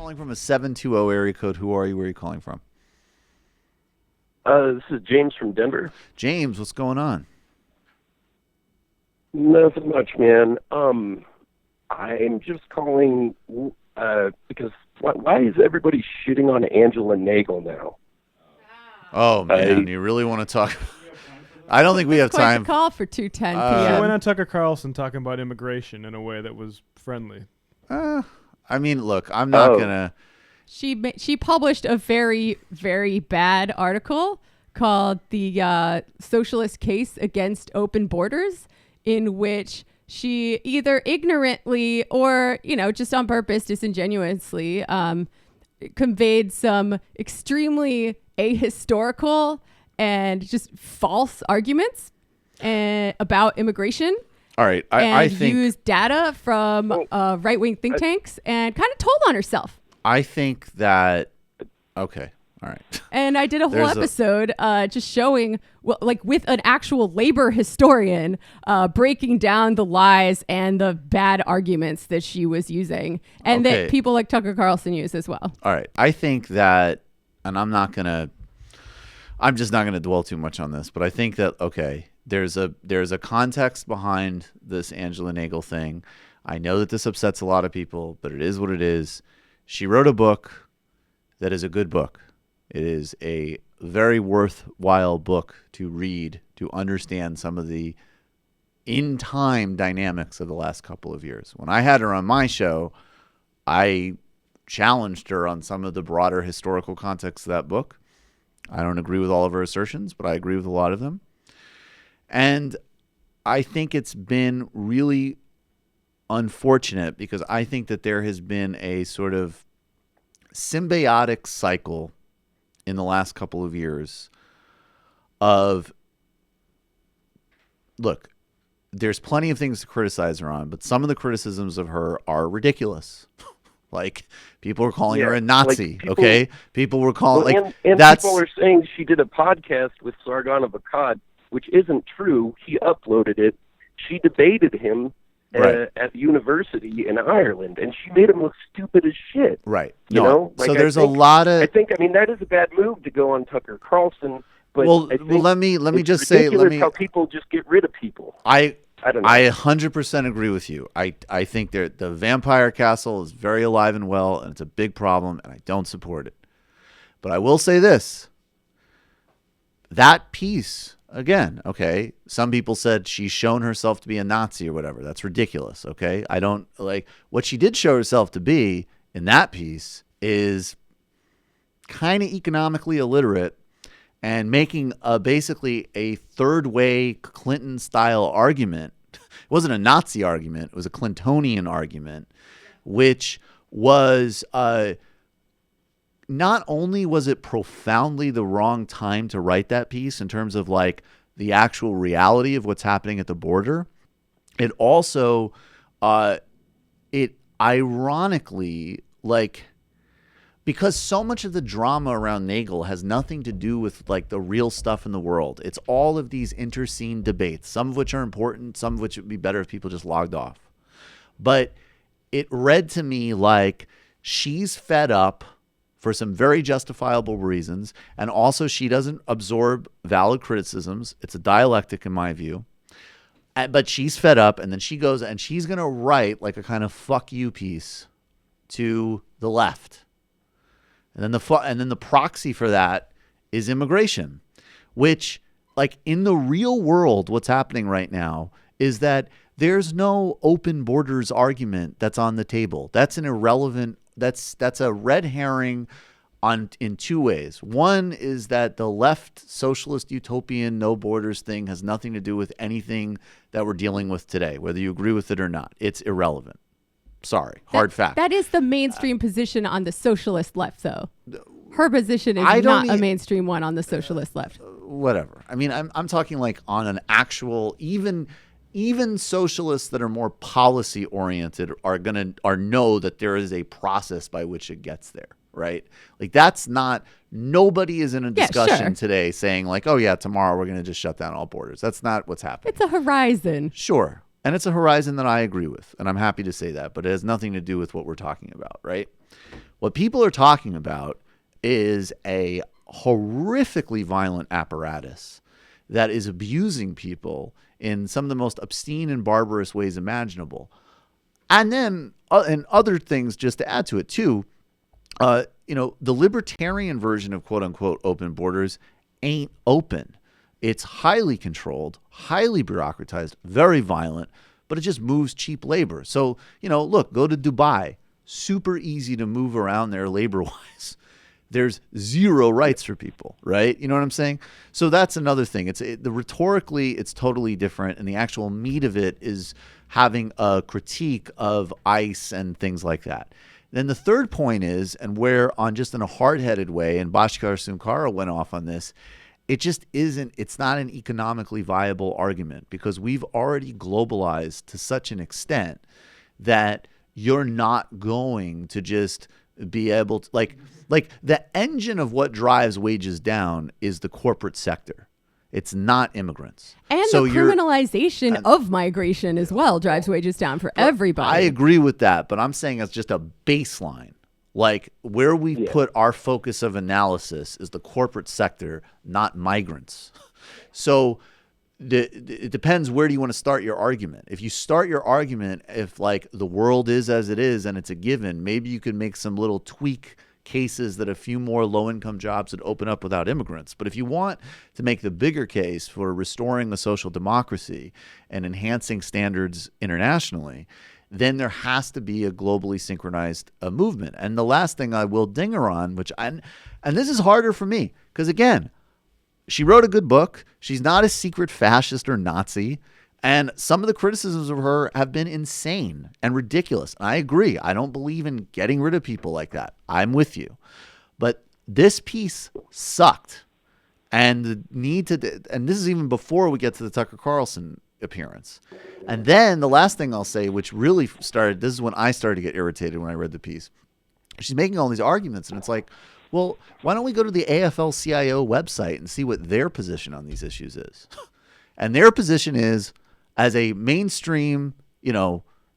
Calling from a 720 area code. Who are you? Where are you calling from? This is James from Denver. James, what's going on? Nothing much, man. I'm just calling because why is everybody shitting on Angela Nagle now? Oh, man, you really want to talk? I don't think we have time. Quite the call for 2:10 p.m. She went on Tucker Carlson talking about immigration in a way that was friendly. I mean, look, I'm not gonna. She published a very, very bad article called "The Socialist Case Against Open Borders," in which she either ignorantly or, just on purpose, disingenuously conveyed some extremely ahistorical and just false arguments about immigration. All right, I think used data from right-wing think tanks and kind of told on herself. I think that okay, all right. And I did a whole episode just showing, with an actual labor historian, breaking down the lies and the bad arguments that she was using, and that people like Tucker Carlson use as well. All right, I think that, and I'm just not gonna dwell too much on this, but I think that there's a context behind this Angela Nagle thing. I know that this upsets a lot of people, but it is what it is. She wrote a book that is a good book. It is a very worthwhile book to read to understand some of the in-time dynamics of the last couple of years. When I had her on my show, I challenged her on some of the broader historical context of that book. I don't agree with all of her assertions, but I agree with a lot of them. And I think it's been really unfortunate because I think that there has been a sort of symbiotic cycle in the last couple of years of, look, there's plenty of things to criticize her on, but some of the criticisms of her are ridiculous. Like, people were calling her a Nazi, People were calling, and people are saying she did a podcast with Sargon of Akkad, which isn't true. He uploaded it. She debated him at the university in Ireland, and she made him look stupid as shit. Right. So there's a lot of... I think that is a bad move to go on Tucker Carlson. But let me just say... how people just get rid of people. I don't know. I 100% agree with you. I think the vampire castle is very alive and well, and it's a big problem, and I don't support it. But I will say this. That piece... Again, some people said she's shown herself to be a Nazi or whatever. That's ridiculous, I don't what she did show herself to be in that piece is kind of economically illiterate and making basically a third way Clinton style argument. It wasn't a Nazi argument. It was a Clintonian argument, which was not only was it profoundly the wrong time to write that piece in terms of the actual reality of what's happening at the border, it also, it ironically, because so much of the drama around Nagle has nothing to do with the real stuff in the world. It's all of these interscene debates, some of which are important, some of which would be better if people just logged off. But it read to me like she's fed up for some very justifiable reasons, and also she doesn't absorb valid criticisms. It's a dialectic in my view. But she's fed up, and then she goes and she's going to write a kind of fuck you piece to the left. And then the proxy for that is immigration, which in the real world, what's happening right now is that there's no open borders argument that's on the table. That's an irrelevant. That's a red herring in two ways. One is that the left socialist utopian no borders thing has nothing to do with anything that we're dealing with today, whether you agree with it or not. It's irrelevant. Sorry, hard fact. That is the mainstream position on the socialist left, though. Her position is not a mainstream one on the socialist left. Whatever. I mean, I'm talking on an actual even socialists that are more policy oriented are know that there is a process by which it gets there, right? That's not, nobody is in a discussion today saying tomorrow we're going to just shut down all borders. That's not what's happening. It's a horizon. Sure. And it's a horizon that I agree with, and I'm happy to say that, but it has nothing to do with what we're talking about, right? What people are talking about is a horrifically violent apparatus that is abusing people in some of the most obscene and barbarous ways imaginable. And then, and other things just to add to it too, the libertarian version of quote unquote open borders ain't open. It's highly controlled, highly bureaucratized, very violent, but it just moves cheap labor. So, look, go to Dubai. Super easy to move around there labor-wise. There's zero rights for people, right? You know what I'm saying? So that's another thing. Rhetorically, it's totally different, and the actual meat of it is having a critique of ICE and things like that. Then the third point is, and where on just in a hard-headed way, and Bhaskar Sunkara went off on this, it's not an economically viable argument because we've already globalized to such an extent that you're not going to just be able to, like the engine of what drives wages down is the corporate sector. It's not immigrants. And so the criminalization of migration as well drives wages down for everybody. I agree with that, but I'm saying it's just a baseline. Like where we put our focus of analysis is the corporate sector, not migrants. So it depends, where do you want to start your argument? If you start your argument, if like the world is as it is and it's a given, maybe you could make some little tweak cases that a few more low-income jobs would open up without immigrants. But if you want to make the bigger case for restoring a social democracy and enhancing standards internationally, then there has to be a globally synchronized movement. And the last thing I will ding her on, and this is harder for me, because again, she wrote a good book. She's not a secret fascist or Nazi. And some of the criticisms of her have been insane and ridiculous. And I agree. I don't believe in getting rid of people like that. I'm with you. But this piece sucked. And the need to, and this is even before we get to the Tucker Carlson appearance. And then the last thing I'll say, which really started, this is when I started to get irritated when I read the piece. She's making all these arguments, and it's like, well, why don't we go to the AFL-CIO website and see what their position on these issues is? And their position is, as a mainstream,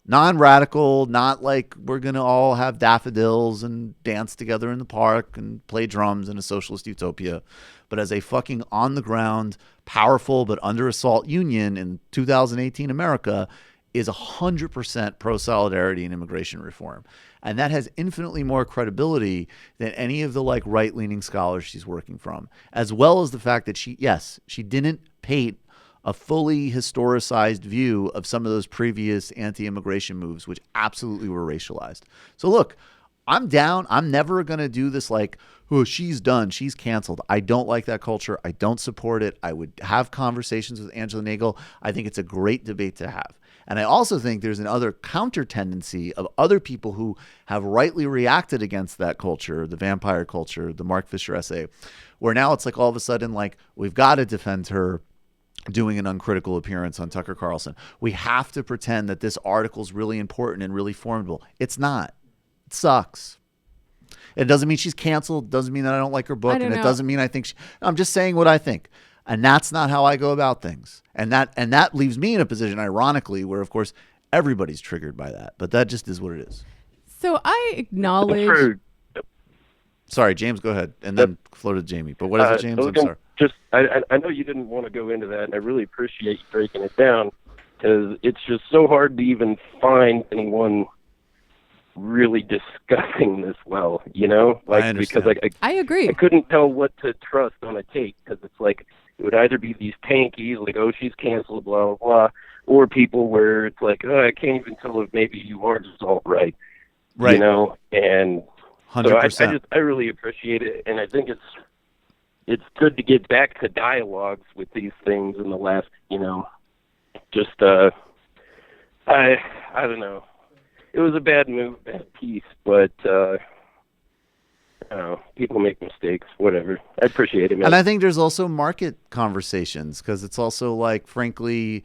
non-radical, not like we're going to all have daffodils and dance together in the park and play drums in a socialist utopia, but as a fucking on-the-ground, powerful but under assault union in 2018 America, is 100% pro-solidarity and immigration reform. And that has infinitely more credibility than any of the like right-leaning scholars she's working from, as well as the fact that she didn't paint a fully historicized view of some of those previous anti-immigration moves, which absolutely were racialized. So look, I'm down. I'm never going to do this like, oh, she's done. She's canceled. I don't like that culture. I don't support it. I would have conversations with Angela Nagle. I think it's a great debate to have. And I also think there's another counter tendency of other people who have rightly reacted against that culture, the vampire culture, the Mark Fisher essay, where now it's like all of a sudden, like, we've got to defend her doing an uncritical appearance on Tucker Carlson. We have to pretend that this article is really important and really formidable. It's not. It sucks. It doesn't mean she's canceled. It doesn't mean that I don't like her book. And it doesn't mean I think I'm just saying what I think. And that's not how I go about things. And that leaves me in a position, ironically, where, of course, everybody's triggered by that. But that just is what it is. So I acknowledge... Sorry, James, go ahead. And then flow to Jamie. But what is it, James? I'm sorry. I know you didn't want to go into that, and I really appreciate you breaking it down, because it's just so hard to even find anyone really discussing this well, I understand. Because I agree. I couldn't tell what to trust on a take, because it's like it would either be these tankies like, oh, she's canceled, blah blah blah, or people where it's like, oh, I can't even tell if maybe you are just alt-right, right? And 100%. So I really appreciate it, and I think it's good to get back to dialogues with these things in the last, I don't know. It was a bad move, bad piece, but people make mistakes, whatever. I appreciate it, man. And I think there's also market conversations, because it's also like, frankly,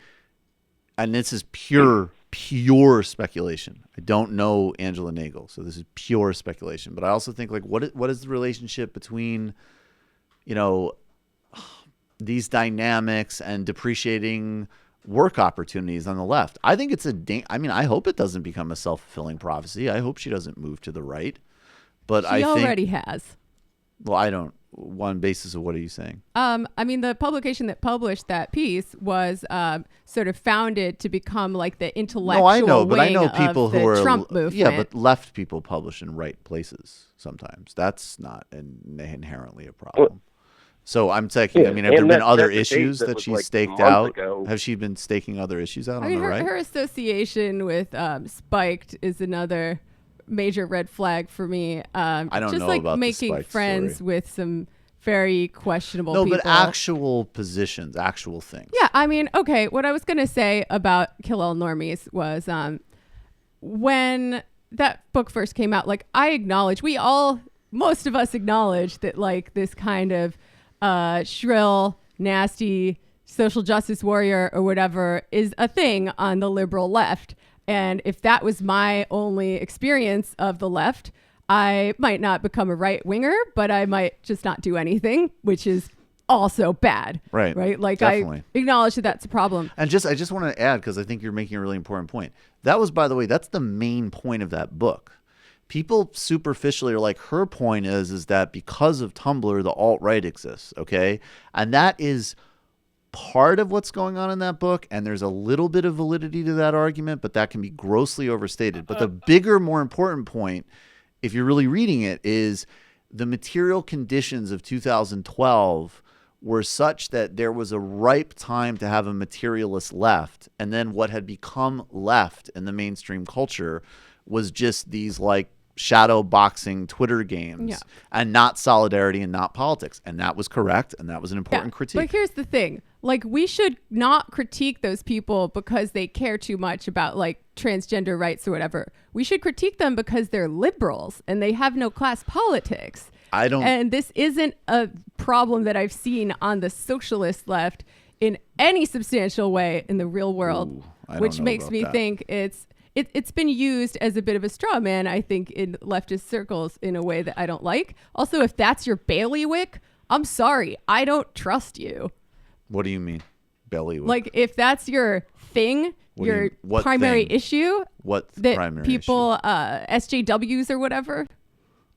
and this is pure speculation. I don't know Angela Nagle, so this is pure speculation. But I also think, like, what is the relationship between, these dynamics and depreciating work opportunities on the left. I think it's I hope it doesn't become a self-fulfilling prophecy. I hope she doesn't move to the right. But she already has. Well, I don't. On basis of what are you saying? I mean, the publication that published that piece was sort of founded to become like the intellectual I know wing people of who the are Trump movement. Yeah, but left people publish in right places sometimes. That's not inherently a problem. So I'm taking. I mean, have there been other issues that she's staked out? Have she been staking other issues out on the right? Her association with Spiked is another major red flag for me. I don't just know like about making the friends story. With some very questionable people. No, but actual positions, actual things. Yeah, I mean, okay, what I was going to say about Kill All Normies was when that book first came out, like I acknowledge, most of us acknowledge that like this kind of shrill, nasty social justice warrior or whatever is a thing on the liberal left. And if that was my only experience of the left, I might not become a right winger, but I might just not do anything, which is also bad. Right. Right. Like definitely. I acknowledge that that's a problem. And I just want to add, because I think you're making a really important point. That was, by the way, that's the main point of that book. People superficially are like, her point is that because of Tumblr, the alt-right exists. Okay. And that is part of what's going on in that book, and there's a little bit of validity to that argument, but that can be grossly overstated. But the bigger, more important point, if you're really reading it, is the material conditions of 2012 were such that there was a ripe time to have a materialist left, and then what had become left in the mainstream culture was just these like shadow boxing Twitter games and not solidarity and not politics. And that was correct. And that was an important critique. But here's the thing. Like, we should not critique those people because they care too much about like transgender rights or whatever. We should critique them because they're liberals and they have no class politics. And this isn't a problem that I've seen on the socialist left in any substantial way in the real world, which makes me think it's been used as a bit of a straw man, I think, in leftist circles in a way that I don't like. Also, if that's your bailiwick, I'm sorry, I don't trust you. What do you mean, bailiwick? Like, if that's your thing, your primary issue, what that primary people, issue? SJWs or whatever,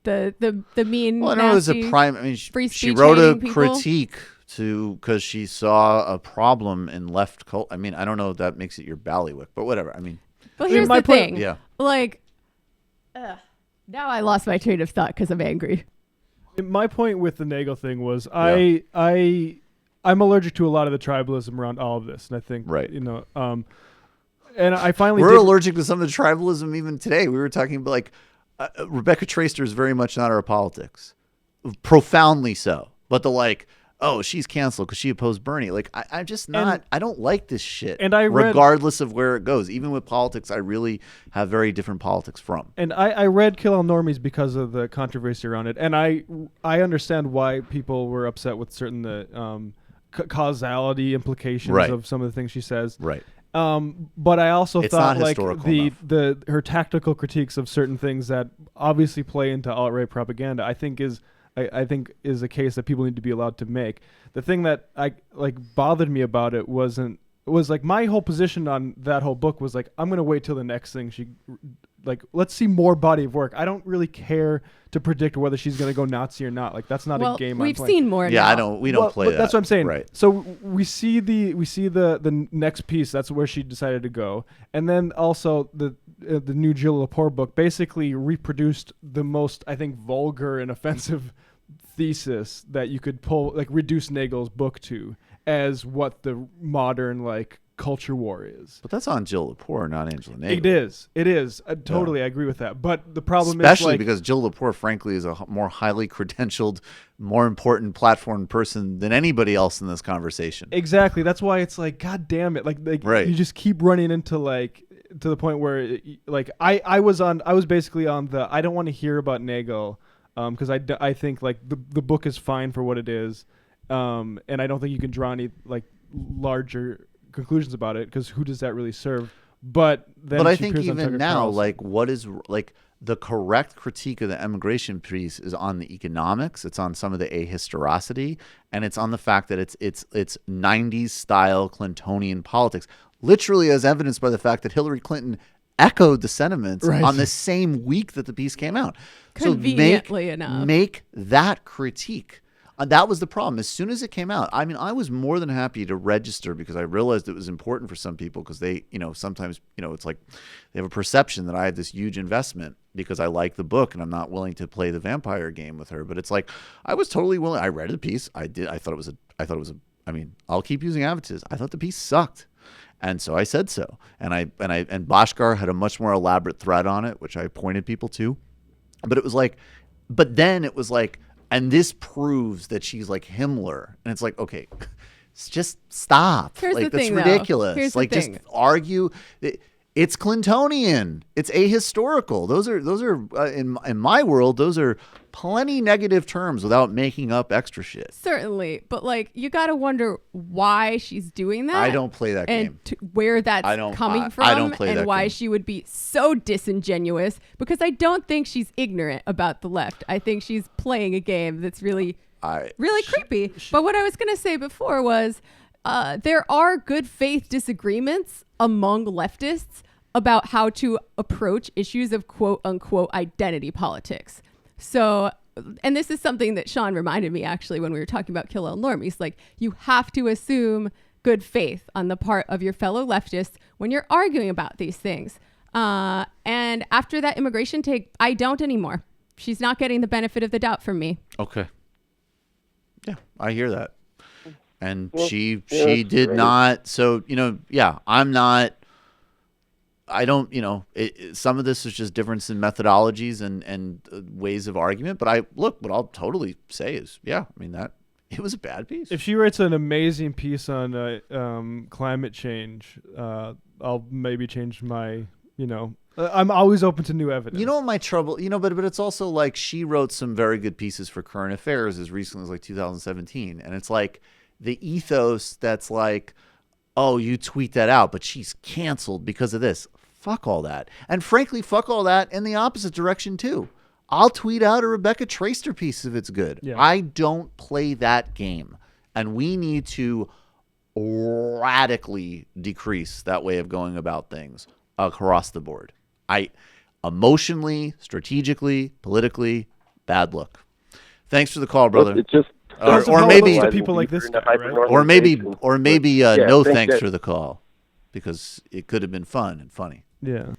the mean, well, I know it was a prime. I mean, she wrote a critique because she saw a problem in left cult. I mean, I don't know if that makes it your bailiwick, but whatever. I mean. But here's the thing. Yeah. Like, now I lost my train of thought because I'm angry. My point with the Nagle thing was I'm allergic to a lot of the tribalism around all of this, and I think and I finally we're allergic to some of the tribalism even today. We were talking about like Rebecca Traister is very much not our politics, profoundly so. But the like, oh, she's canceled because she opposed Bernie. Like, I'm just not. I don't like this shit. And regardless of where it goes, even with politics, I really have very different politics from. And I read Kill All Normies because of the controversy around it, and I understand why people were upset with certain causality implications of some of the things she says. Right. But I also thought like her tactical critiques of certain things that obviously play into alt-right propaganda, I think is a case that people need to be allowed to make. The thing that bothered me about it was like my whole position on that whole book was like, I'm gonna wait till the next thing let's see more body of work. I don't really care to predict whether she's gonna go Nazi or not. Like, that's not a game. We've seen more. Yeah, now. we don't play that. That's what I'm saying. Right. So we see the next piece. That's where she decided to go, and then also the new Jill Lepore book basically reproduced the most, I think, vulgar and offensive thesis that you could reduce Nagle's book to as what the modern culture war is. But that's on Jill Lepore, not Angela Nagle. It is. I agree with that. But the problem especially because Jill Lepore, frankly, is a more highly credentialed, more important platform person than anybody else in this conversation. Exactly. That's why it's like, God damn it. You just keep running into to the point where I was basically on the, I don't want to hear about Nagle because I think the book is fine for what it is. And I don't think you can draw any larger conclusions about it because who does that really serve? But I think even now, what is the correct critique of the immigration piece is on the economics. It's on some of the ahistoricity, and it's on the fact that it's 90s style Clintonian politics, literally as evidenced by the fact that Hillary Clinton echoed the sentiments on the same week that the piece came out. Conveniently enough. Make that critique. That was the problem. As soon as it came out, I mean, I was more than happy to register because I realized it was important for some people because they, sometimes, it's like they have a perception that I had this huge investment because I like the book and I'm not willing to play the vampire game with her. But it's like, I was totally willing. I read the piece. I thought it was I'll keep using adjectives. I thought the piece sucked. And so I said so. And Bhaskar had a much more elaborate thread on it, which I pointed people to. But then it was like, and this proves that she's like Himmler. And it's like, okay, just stop. Here's like, the that's thing, ridiculous. Here's like, the thing. just argue. It's Clintonian. It's ahistorical. Those are in my world, those are plenty negative terms without making up extra shit. Certainly. But like, you got to wonder why she's doing that. I don't play that game. And where that's coming from. I don't play and that why game. she would be so disingenuous, because I don't think she's ignorant about the left. I think she's playing a game that's really creepy. But what I was going to say before was there are good faith disagreements among leftists about how to approach issues of quote unquote identity politics. So, and this is something that Sean reminded me actually when we were talking about Kill All Normies. Like, you have to assume good faith on the part of your fellow leftists when you're arguing about these things. And after that immigration take, I don't anymore. She's not getting the benefit of the doubt from me. Okay. Yeah, I hear that. And she did great. not. So, I'm not. I don't, some of this is just difference in methodologies and ways of argument. But what I'll totally say is, it was a bad piece. If she writes an amazing piece on climate change, I'll maybe change my, I'm always open to new evidence. You know what my trouble, but it's also like she wrote some very good pieces for current affairs as recently as like 2017. And it's like the ethos that's like, oh, you tweet that out, but she's canceled because of this. Fuck all that. And frankly, fuck all that in the opposite direction too. I'll tweet out a Rebecca Traister piece if it's good. Yeah. I don't play that game. And we need to radically decrease that way of going about things across the board. Emotionally, strategically, politically, bad look. Thanks for the call, brother. It's just or maybe people like this guy, right? or maybe no thanks for the call, because it could have been fun and funny. Yeah,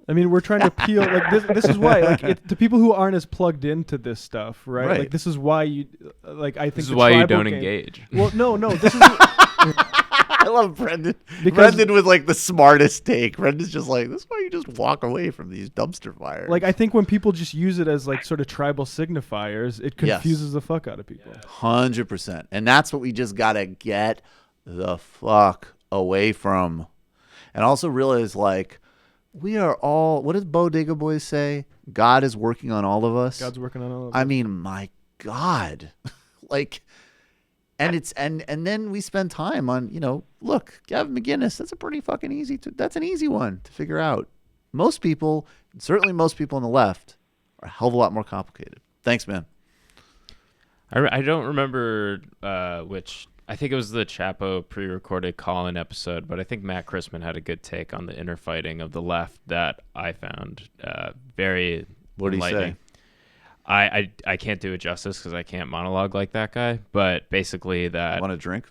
I mean, we're trying to peel like this. This is why, like, to people who aren't as plugged into this stuff, right? Like, this is why you I think this is why you don't engage. Well, no, this is. I love Brendan. Brendan with like the smartest take. Brendan's just like, this is why you just walk away from these dumpster fires. Like, I think when people just use it as like sort of tribal signifiers, it confuses the fuck out of people. 100%. And that's what we just got to get the fuck away from. And also realize, like, we are all, what does Bodega Boys say? God is working on all of us. God's working on all of us. I mean, my God. Like, and it's and then we spend time on, look, Gavin McInnes, that's a pretty fucking that's an easy one to figure out. Most people, certainly most people on the left, are a hell of a lot more complicated. Thanks, man. I don't remember which, I think it was the Chapo pre-recorded call-in episode, but I think Matt Christman had a good take on the inner fighting of the left that I found very What did he say? I can't do it justice because I can't monologue like that guy, but basically that... Want a drink?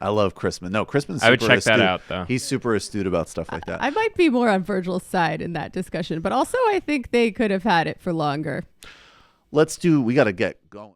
I love Christman. No, Chrisman's super I would check astute. That out, though. He's super astute about stuff like that. I might be more on Virgil's side in that discussion, but also I think they could have had it for longer. We got to get going.